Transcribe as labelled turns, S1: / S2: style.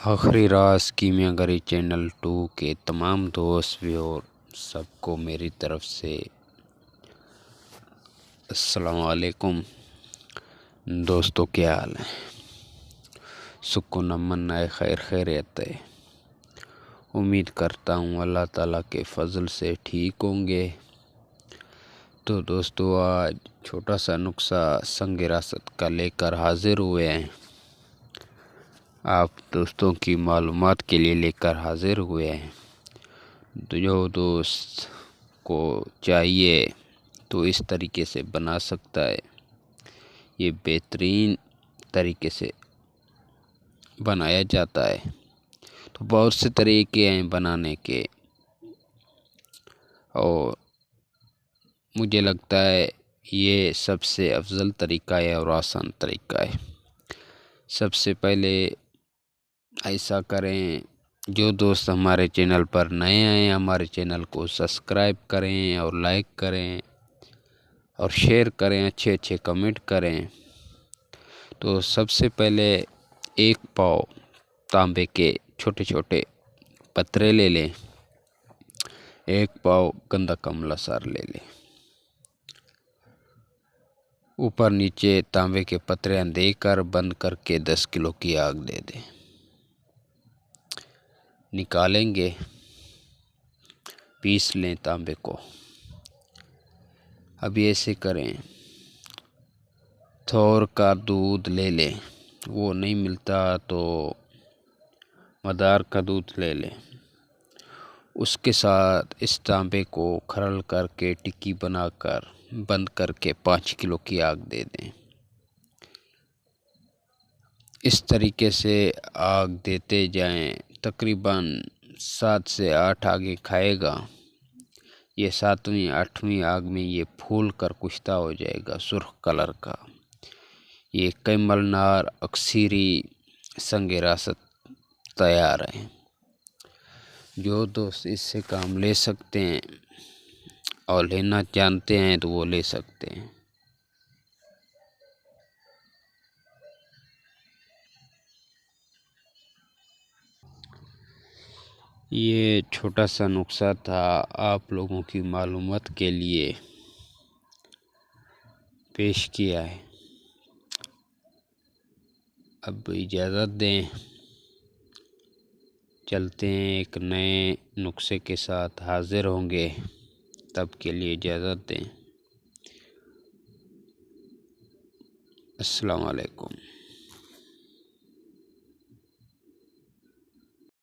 S1: आखिरी राज कीमियागरी चैनल 2 के तमाम दोस्त भी और सबको मेरी तरफ से अस्सलाम वालेकुम। दोस्तों, क्या हाल है? सुकून अमन है, खैर खैरियत है। उम्मीद करता हूँ अल्लाह ताला के फजल से ठीक होंगे। तो दोस्तों, आज छोटा सा नुस्खा संग विरासत का लेकर हाजिर हुए हैं। आप दोस्तों की मालूमात के लिए लेकर हाजिर हुए हैं। तो जो दोस्त को चाहिए तो इस तरीके से बना सकता है। ये बेहतरीन तरीके से बनाया जाता है। तो बहुत से तरीके हैं बनाने के, और मुझे लगता है ये सबसे अफजल तरीका है और आसान तरीका है। सबसे पहले ऐसा करें, जो दोस्त हमारे चैनल पर नए आए हमारे चैनल को सब्सक्राइब करें और लाइक करें और शेयर करें, अच्छे अच्छे कमेंट करें। तो सबसे पहले 1 पाव तांबे के छोटे छोटे पत्रे ले लें। 1 पाव गंदा कमला सार ले लें। ऊपर नीचे तांबे के पत्रे देकर बंद करके 10 किलो की आग दे दें। निकालेंगे, पीस लें तांबे को। अब ऐसे करें, थोर का दूध ले लें। वो नहीं मिलता तो मदार का दूध ले लें। उसके साथ इस तांबे को खरल करके टिक्की बनाकर बंद करके 5 किलो की आग दे दें। इस तरीके से आग देते जाएं, तकरीबन 7 से 8 आगे खाएगा। ये 7वीं 8वीं आग में ये फूल कर कुश्ता हो जाएगा, सुर्ख कलर का। ये कैमल नार अक्सीरी संग विरासत तैयार है। जो दोस्त इससे काम ले सकते हैं और लेना जानते हैं तो वो ले सकते हैं। ये छोटा सा नुस्खा था, आप लोगों की मालूमात के लिए पेश किया है। अब इजाज़त दें, चलते हैं, एक नए नुस्खे के साथ हाजिर होंगे। तब के लिए इजाज़त दें। अस्सलाम वालेकुम।